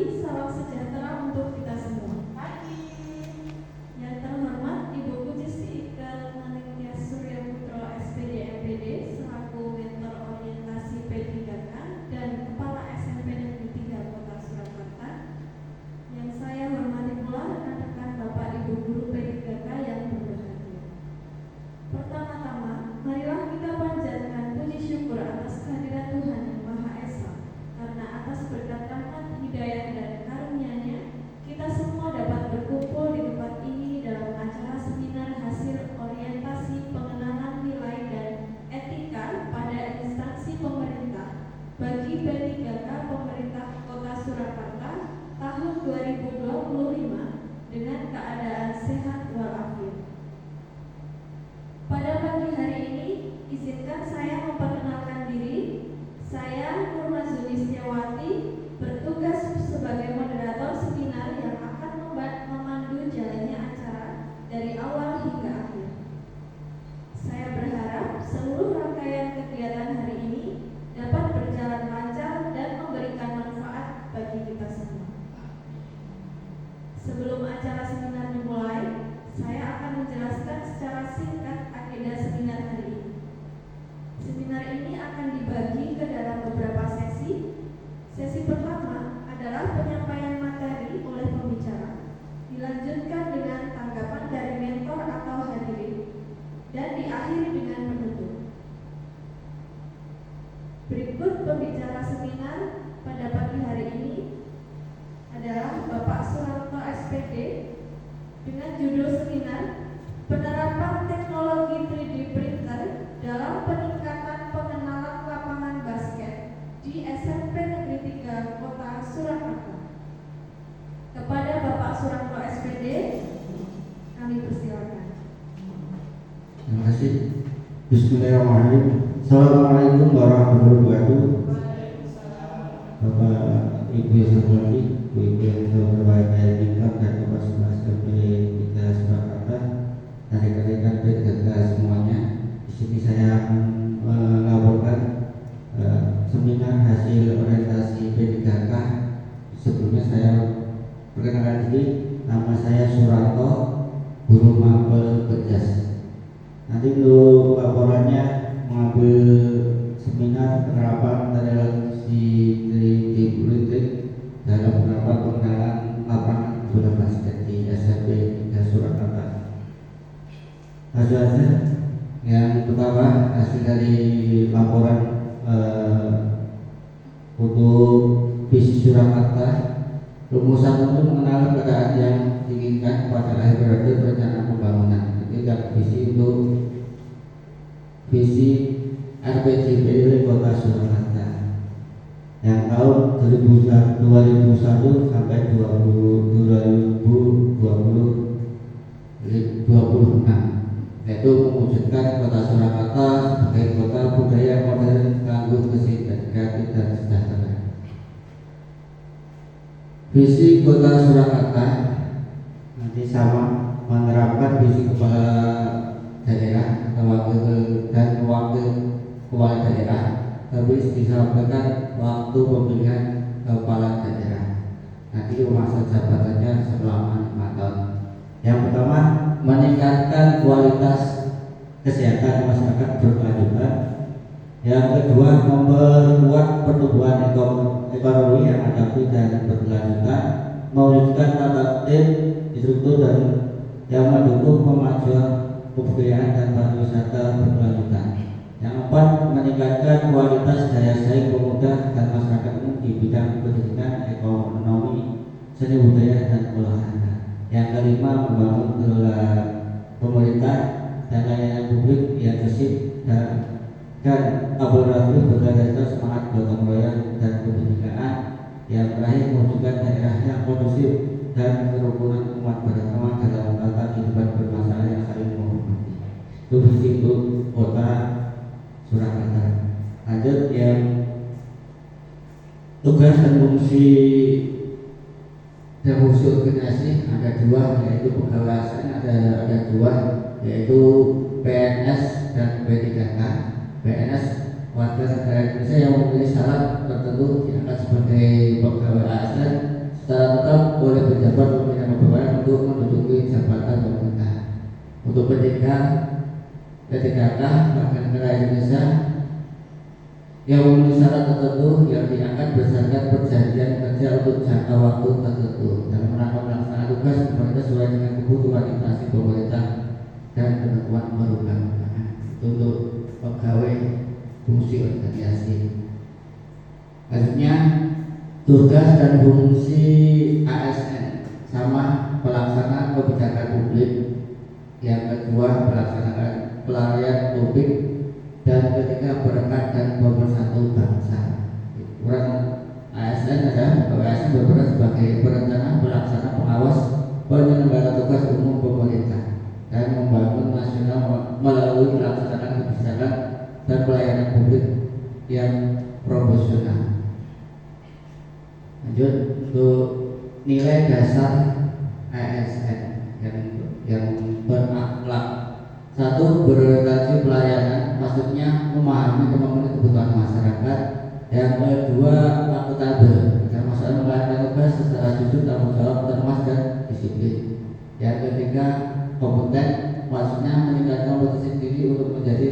pagi, salam sejahtera untuk kita semua. Pagi. Yang terhormat Ibu Pujisti Ika Maningtyas Surya Putro SPD MPD selaku Mentor Orientasi P3K dan Kepala SMP Negeri 3 Kota Surakarta. Yang saya hormati pula rekan-rekan Bapak Ibu Guru P3K yang berbahagia. Pertama-tama, marilah kita panjatkan puji syukur atas kehadiran Tuhan Yang Maha Esa, karena atas berkat rahmat, hidayah dan karunia-Nya, kita semua dapat berkumpul di tempat ini dalam acara seminar hasil orientasi pengenalan nilai dan etika pada instansi pemerintah bagi P3K Pemerintah Kota Surakarta tahun 2025 dengan keadaan sehat walafiat. Pada pagi hari ini, izinkan saya memperkenalkan diri. Saya Nur Zulistiawati, bertugas sebagai moderator seminar yang akan memandu jalannya acara dari awal hingga akhir. Saya berharap seluruh rangkaian kegiatan hari ini dapat berjalan lancar dan memberikan manfaat bagi kita semua. Sebelum acara seminar dimulai, saya akan menjelaskan secara singkat agenda seminar hari ini. Seminar ini akan dibagi ke dalam beberapa sesi. Sesi pertama adalah penyampaian materi oleh pembicara, dilanjutkan dengan tanggapan dari mentor atau hadirin, dan diakhiri dengan penutup. Berikut pembicara seminar pada pagi hari ini adalah Bapak Suranto SPD dengan judul seminar Penerapan Teknologi 3D Printer dalam Peningkatan Pengenalan Lapangan Basket di SMP Negeri 3 Kota Surakarta. Kepada Bapak Suranto SPD, kami persilakan. Terima kasih. Bismillahirrahmanirrahim. Assalamualaikum warahmatullahi wabarakatuh. Bapak Ibu yang saya hormati, Ibu yang saya berbahagia tingkat dan Bapak semua SMP 3 Surakarta, dan rekan-rekan P3K semuanya. Di sini saya akan melaporkan seminar hasil orientasi P3K. Sebelumnya saya perkenalkan diri, nama saya Suranto, guru mapel Berjas. Nanti untuk laporannya mengambil seminar penerapan teknologi 3D printing dalam penerapan pengenalan lapangan bola basket di SMP 3 Surakarta. Hasil yang pertama, hasil dari laporan untuk visi Surakarta, rumusan untuk mengenal keadaan yang diinginkan pada akhir periode perencanaan pembangunan. Ketiga, visi untuk visi RPJMD Kota Surakarta yang tahun 2001 sampai 2026, yaitu mewujudkan Kota Surakarta sebagai kota budaya modern kanggo kesehatan kreatif dan sejahtera. Visi Kota Surakarta nanti sama menerapkan visi kepala daerah atau wakil kepala daerah, tapi disampaikan waktu pemilihan kepala daerah. Nanti masa jabatannya selama 5 tahun. Yang pertama, meningkatkan kualitas kesehatan masyarakat berkelanjutan. Yang kedua, memperkuat pertumbuhan ekonomi yang adaptif dan berkelanjutan, mewujudkan tata tertib struktur dan yang mendukung kemajuan kebudayaan dan pariwisata berkelanjutan. Yang keempat, meningkatkan kualitas daya saing pemuda dan masyarakat umum di bidang pendidikan, ekonomi, seni budaya dan olahraga. Yang kelima, membangun kelola pemerintah dan layanan publik yang bersih dan kolaboratif berdasarkan semangat gotong royong dan kebinekaan. Yang terakhir, mewujudkan daerah yang kondusif dan kerukunan umat beragama dalam tata kehidupan bermasalah yang saling menghormati. Itu visi untuk Kota Surakarta. Lanjut, yang tugas dan fungsi organisasi ada dua, yaitu pengawasan ada dua, yaitu PNS dan P3K. PNS warga negara Indonesia yang memiliki syarat tertentu diangkat sebagai pegawai ASN dapat memberikan kepercayaan untuk menduduki jabatan pemerintahan. Untuk PTKK warga negara Indonesia yang memenuhi syarat tertentu yang diangkat berdasarkan perjanjian kerja untuk jangka waktu tertentu dalam rangka melaksanakan tugas pemerintah sesuai dengan kebutuhan inflasi pemerintah dan ketentuan perundang-undangan. Untuk pegawai fungsi organisasi. Selanjutnya tugas dan fungsi ASN sama pelaksana kebijakan publik. Yang kedua melaksanakan pelayanan publik, dan ketiga perekat dan pemersatu bangsa. Peran ASN adalah ASN berperan sebagai perencana, pelaksana, pengawas, penyelenggara tugas umum pemerintah dan membangun nasional melalui melaksanakan kebijakan dan pelayanan publik yang proporsional. Lanjut, untuk nilai dasar ASN yang berakhlak. Satu, berorientasi pelayanan, maksudnya memahami kemampuan kebutuhan masyarakat. Yang kedua, akuntabel, maksudnya menjalankan tugas secara jujur, tanggung jawab, termas dan disiplin. Yang ketiga, kompeten, maksudnya meningkatkan potensi diri untuk menjadi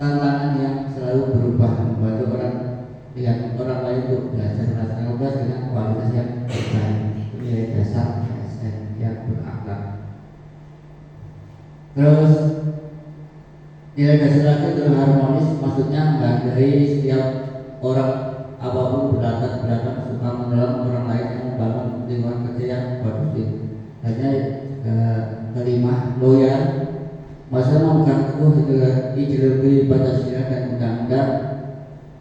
tantangan yang selalu berubah, membantu orang lain untuk belajar melaksanakan tugas dengan kualitas yang terbaik. Nilai dasar ASN yang berakhlak. Terus nilai dasar lagi adalah harmonis, maksudnya menghargai setiap orang apapun berlatar belakang, suka menolong orang lain yang membangun lingkungan kerja yang kondusif. Hanya kelima, loyal, maksudnya memegang teguh ideologi Pancasila dan undang-undang.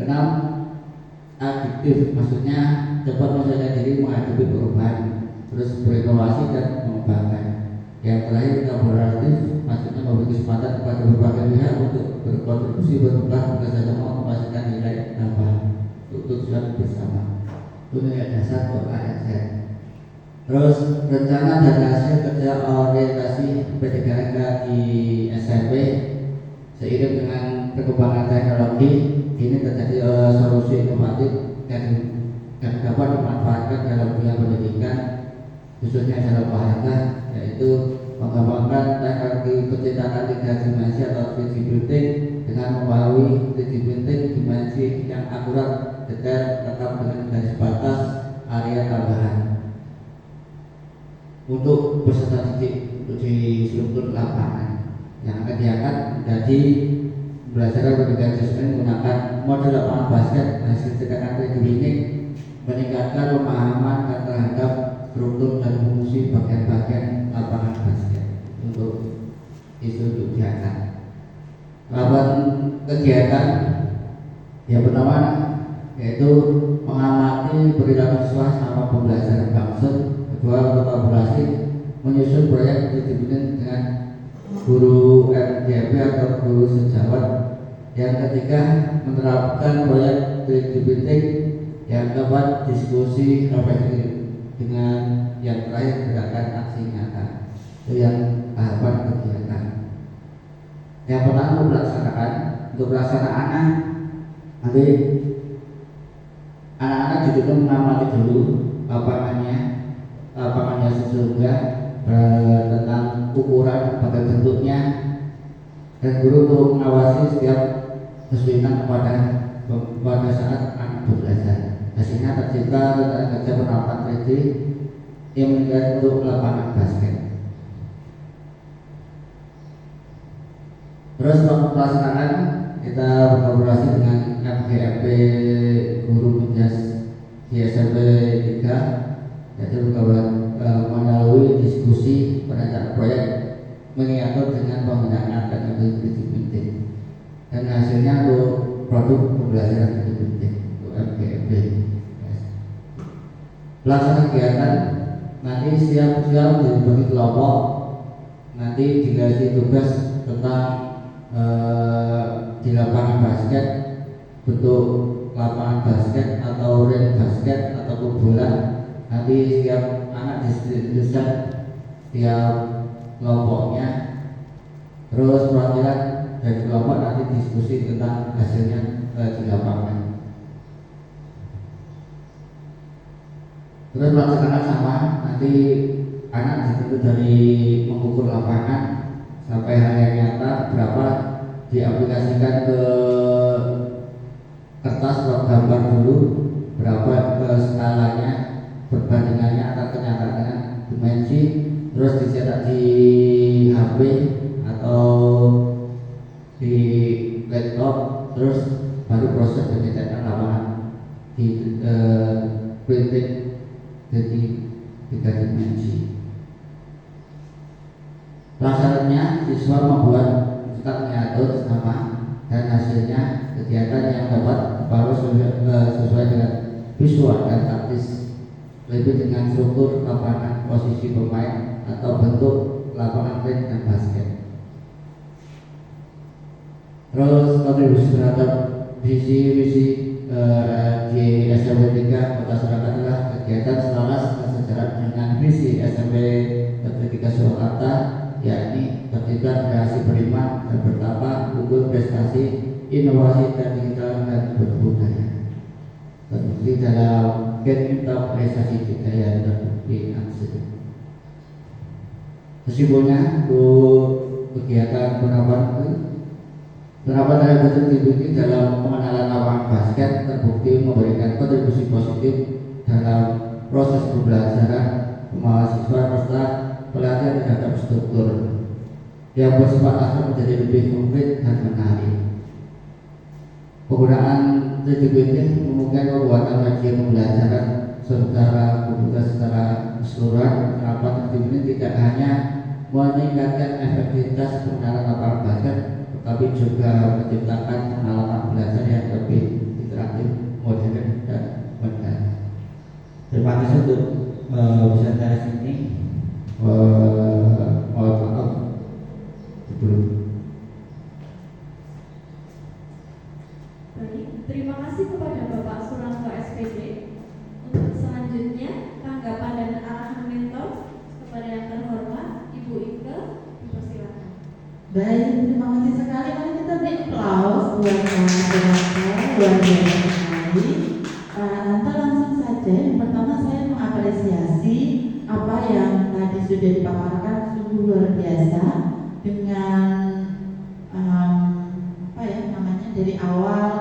Enam, adiktif, maksudnya cepat menyesuaikan diri menghadapi perubahan, terus berinovasi dan mengembangkan. Yang terakhir, kolaboratif, maksudnya memberi kesempatan kepada berbagai pihak untuk berkontribusi, bertukar bekerjasama, memastikan nilai tambah untuk tujuan bersama. Itu nilai dasar untuk ASN. Terus rencana dan hasil kerja orientasi PTKK di SMP. Seiring dengan perkembangan teknologi, ini terjadi solusi inovatif yang dapat dimanfaatkan dalam dunia pendidikan, khususnya dalam olahraga, yaitu mengembangkan teknologi pencetakan 3 dimensi atau 3D printing dengan memahami 3D printing dimensi yang akurat, detail, lengkap dengan garis batas, area tambahan untuk peserta didik untuk di struktur lapangan yang akan diangkat menjadi belajar pendidikan siswa menggunakan model lapangan basket hasil cetakan 3D printing, meningkatkan pemahaman terhadap struktur dan fungsi bagian-bagian lapangan basket untuk isu kegiatan. Lapan kegiatan yang pertama yaitu mengamati perilaku siswa sama pembelajaran langsung. Kedua, kolaborasi menyusun proyek disiplin dengan guru MGP atau guru sejawat. Yang ketiga, menerapkan proyek 3D printing. Yang keempat, diskusi refleksi. Dengan yang terakhir, gerakan aksi nyata. Itu yang tahapan kegiatan. Yang pertama, untuk pelaksanaan nanti anak-anak dituntut mengamati dulu lapangannya sesungguhnya, tentang ukuran, pada bentuknya, dan guru untuk mengawasi setiap kesulitan pada saat anak belajar. Hasilnya tercipta tentang kerja penerapan 3D yang meningkat untuk lapangan basket. Terus waktu pelaksanaan kita berkolaborasi dengan MGMP Guru Menjas di SMP 3, yaitu melalui diskusi perencanaan proyek mengatur dengan penggunaan teknologi 3D printing, dan hasilnya untuk produk pembelajaran 3D printing untuk MGMP. Pelaksanaan kegiatan nanti siang-siang dibagi kelompok, nanti dikasih tugas tentang di lapangan basket, bentuk lapangan basket atau ring basket atau bola. Nanti setiap anak distribusikan tiap kelompoknya, terus perwakilan dari kelompok nanti diskusi tentang hasilnya di lapangan. Terus pelaksanaan sama, nanti anak dituntut dari mengukur lapangan sampai hal yang nyata berapa diaplikasikan ke kertas atau gambar dulu, berapa skalanya, perbandingannya antara kenyataannya, dimensi, terus dicetak di HP atau di laptop, terus baru proses pencetakan lapangan di printing jadi 3 dimensi. Pelaksananya siswa membuat cetak miniatur sama dan hasilnya kegiatan yang dapat harus sesuai dengan visual dan taktis, lebih dengan struktur lapangan, posisi pemain atau bentuk lapangan ring dan basket. Terus kontribusi terhadap visi-visi di SMP 3 Kota Surakarta adalah kegiatan selaras sejalan dengan visi SMP Negeri 3 Surakarta, yakni tercipta kreasi beriman dan bertapa, unggul prestasi, inovasi dan digital dan berbudaya. Terbukti dalam Gen Prestasi Budaya terbukti hasil. Kesimpulannya untuk kegiatan penerapan dari bentuk ini dalam pengenalan lapangan basket terbukti memberikan kontribusi positif dalam proses pembelajaran mahasiswa serta pelatihan terhadap struktur yang bersifat asal menjadi lebih konkret dan menarik. Penggunaan 3D memungkinkan pembuatan kajian pembelajaran secara komputer secara keseluruhan. Penerapan 3D ini tidak hanya meningkatkan efektivitas pengenalan lapangan basket, tetapi juga menciptakan pengalaman belajar yang lebih interaktif, modern, dan menarik. Terima kasih untuk bisa dari sini. Mohon maaf sebelum. Baik, terima kasih kepada Bapak Suranto SPD. Untuk selanjutnya tanggapan dan arahan mentor kepada yang terhormat Ibu Ike, dipersilakan. Baik, terima kasih sekali. Mari kita beri aplaus buat Pak Suranto, luar biasa sekali. Pak Ranto, langsung saja. Yang pertama saya mengapresiasi apa yang tadi sudah dipaparkan, sungguh luar biasa dengan dari awal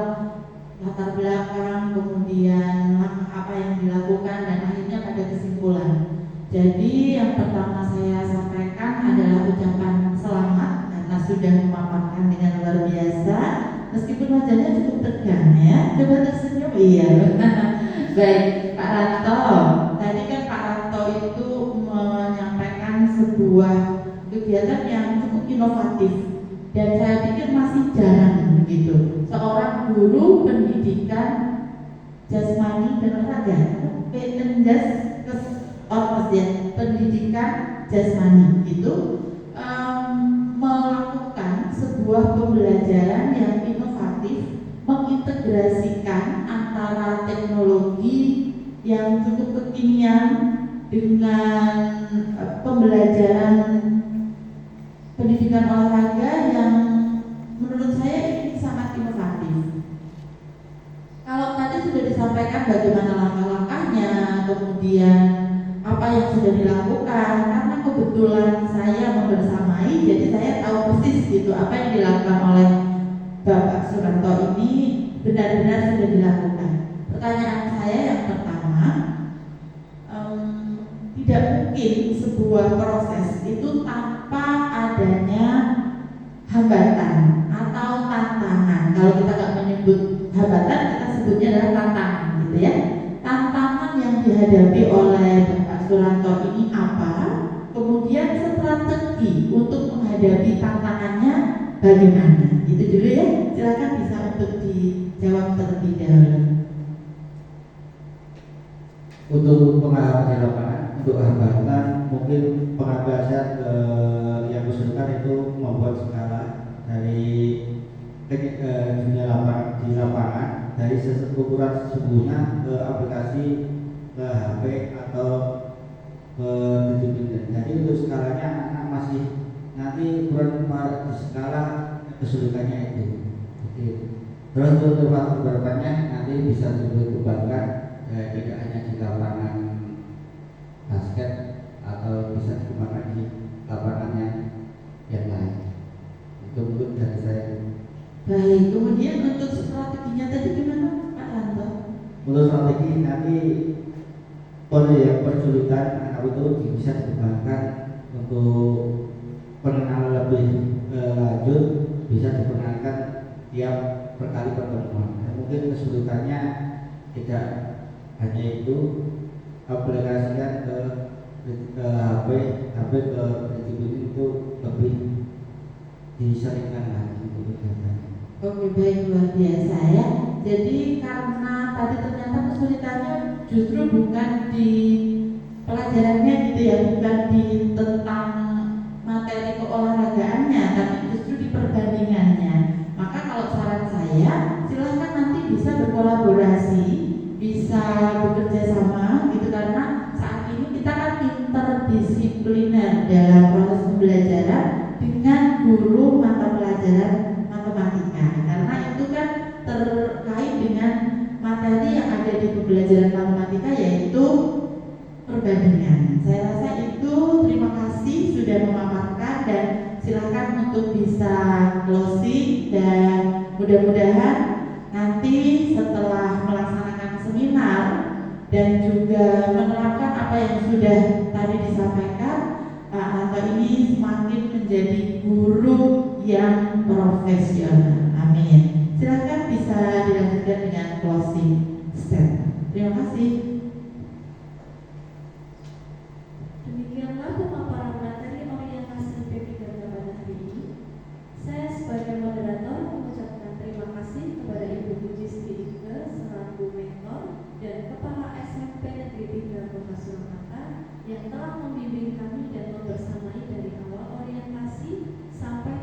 latar belakang, kemudian apa yang dilakukan dan akhirnya pada kesimpulan. Jadi yang pertama saya sampaikan adalah ucapan selamat karena sudah memaparkan dengan luar biasa, meskipun wajahnya cukup tegang ya. Coba tersenyum, iya. Baik, Pak Ranto. Tadi kan Pak Ranto itu menyampaikan sebuah kegiatan yang cukup inovatif dan saya pikir masih jarang begitu. Seorang guru pendidikan jasmani dan olahraga, pendidikan jasmani itu melakukan sebuah pembelajaran yang inovatif, mengintegrasikan antara teknologi yang cukup kekinian dengan pembelajaran pendidikan olahraga yang menurut saya ini sangat inovatif. Kalau tadi sudah disampaikan bagaimana langkah-langkahnya, kemudian apa yang sudah dilakukan, karena kebetulan saya membersamai, jadi saya tahu persis gitu apa yang dilakukan oleh Bapak Suranto ini benar-benar sudah dilakukan. Pertanyaan saya yang pertama, tidak mungkin sebuah proses itu tanpa adanya hambatan atau tantangan. Kalau kita nggak menyebut hambatan, kita sebutnya adalah tantangan, gitu ya. Tantangan yang dihadapi oleh Bapak Suranto ini apa? Kemudian strategi untuk menghadapi tantangannya bagaimana? Itu dulu ya. Silakan bisa untuk dijawab terlebih dahulu. Untuk pengalaman di lapangan, untuk hambatan mungkin pengabdian yang usulkan itu membuat skala dari dunia lapangan di lapangan dari ukuran sesungguhnya ke aplikasi ke HP atau ke digital. Jadi untuk skalanya anak masih nanti ukuran di skala kesulitannya itu. Terus untuk faktor berapanya nanti bisa dikembangkan tidak hanya di lapangan jadi nanti persulitan anak itu bisa dikembangkan untuk pengenalan lebih lanjut, bisa diperkenalkan tiap perkali pertemuan. Mungkin kesulitannya tidak hanya itu, aplikasikan ke HP ke prinsip itu lebih diseringkan lagi untuk kegiatannya. Oke, baik, luar biasa ya. Jadi karena tadi ternyata kesulitannya justru bukan di pelajarannya gitu ya, bukan di tentang materi keolahragaannya, tapi justru di perbandingannya. Maka kalau saran saya, silahkan nanti bisa berkolaborasi, bisa bekerja sama gitu, karena saat ini kita kan interdisipliner dalam proses pembelajaran dengan guru mata pelajaran matematika, karena itu kan terkait dengan materi yang ada di pembelajaran matematika, yaitu perbandingan. Saya rasa itu, terima kasih sudah memaparkan dan silakan untuk bisa closing, dan mudah-mudahan nanti setelah melaksanakan seminar dan juga menerapkan apa yang sudah tadi disampaikan, Pak Anto ini semakin menjadi guru yang profesional. Amin. Silakan bisa dilanjutkan dengan closing statement. Terima kasih. Demikianlah pemaparan materi orientasi P3 pada hari ini. Saya sebagai moderator mengucapkan terima kasih kepada Ibu Pujisti Ike selaku mentor dan Kepala SMP Negeri 3 Kota Surakarta yang telah membimbing kami dan membersamai dari awal orientasi sampai